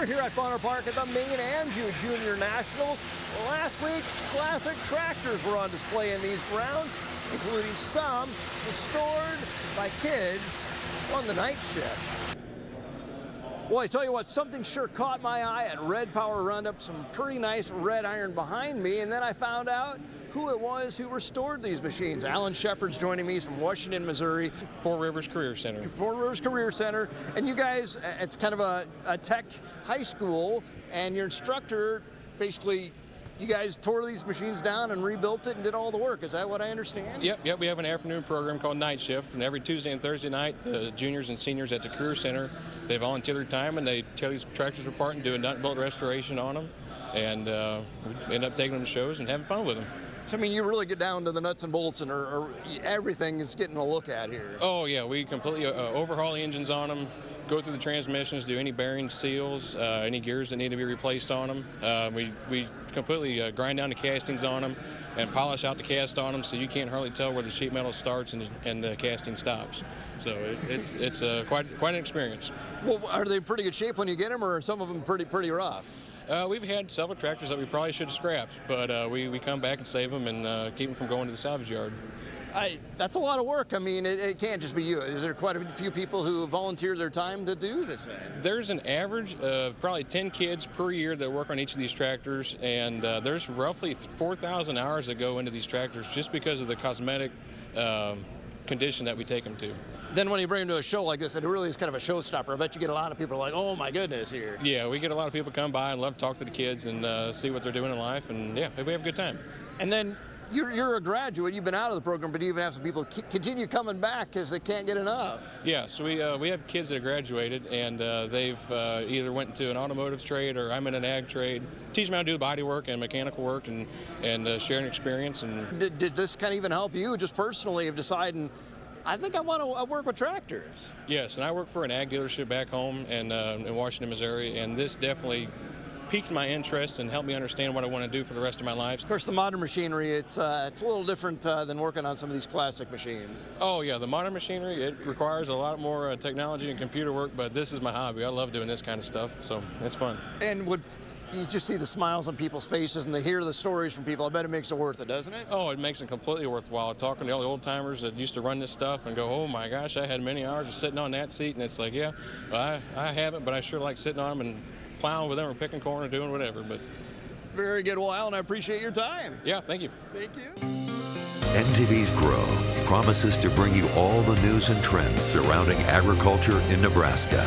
We're here at Fauner Park at the Maine Anjou Junior Nationals. Last week, classic tractors were on display in these grounds, including some restored by kids on the night shift. Well, I tell you what, something sure caught my eye at Red Power Roundup, some pretty nice red iron behind me, and then I found out who it was who restored these machines. Alan Shepard's joining me. He's from Washington, Missouri. Four Rivers Career Center. Four Rivers Career Center. And you guys, it's kind of a tech high school, and your instructor, basically, you guys tore these machines down and rebuilt it and did all the work. Is that what I understand? Yep. We have an afternoon program called Night Shift, and every Tuesday and Thursday night, the juniors and seniors at the Career Center, they volunteer their time and they tear these tractors apart and do a nut and bolt restoration on them, and we end up taking them to shows and having fun with them. So, I mean, you really get down to the nuts and bolts, and everything is getting a look at here. Oh, yeah, we completely overhaul the engines on them, go through the transmissions, do any bearing seals, any gears that need to be replaced on them. We completely grind down the castings on them and polish out the cast on them, so you can't hardly tell where the sheet metal starts and the casting stops. So it's quite an experience. Well, are they in pretty good shape when you get them, or are some of them pretty rough? We've had several tractors that we probably should have scrapped, but we come back and save them and keep them from going to the salvage yard. That's a lot of work. I mean, it can't just be you. Is there quite a few people who volunteer their time to do this? There's an average of probably 10 kids per year that work on each of these tractors, and there's roughly 4,000 hours that go into these tractors just because of the cosmetic condition that we take them to. Then when you bring them to a show like this, it really is kind of a showstopper. I bet you get a lot of people like, oh my goodness, here. Yeah, we get a lot of people come by and love to talk to the kids and see what they're doing in life, and yeah, we have a good time. And then you're a graduate, you've been out of the program, but you even have some people continue coming back because they can't get enough. Yeah, so we have kids that have graduated, and they've either went into an automotive trade or I'm in an ag trade. Teach them how to do body work and mechanical work and sharing experience. And did this kind of even help you just personally of deciding, I think I want to work with tractors? Yes, and I work for an ag dealership back home in Washington, Missouri, and this definitely piqued my interest and helped me understand what I want to do for the rest of my life. Of course, the modern machinery, it's a little different than working on some of these classic machines. Oh yeah, the modern machinery, it requires a lot more technology and computer work, but this is my hobby. I love doing this kind of stuff, so it's fun. And you just see the smiles on people's faces and they hear the stories from people. I bet it makes it worth it, doesn't it? Oh, it makes it completely worthwhile. Talking to all the old timers that used to run this stuff and go, oh my gosh, I had many hours of sitting on that seat, and it's like, yeah, well, I haven't, but I sure like sitting on them and plowing with them or picking corn or doing whatever. But very good. Well, Alan, I appreciate your time. Yeah, thank you. Thank you. NTV's Grow promises to bring you all the news and trends surrounding agriculture in Nebraska.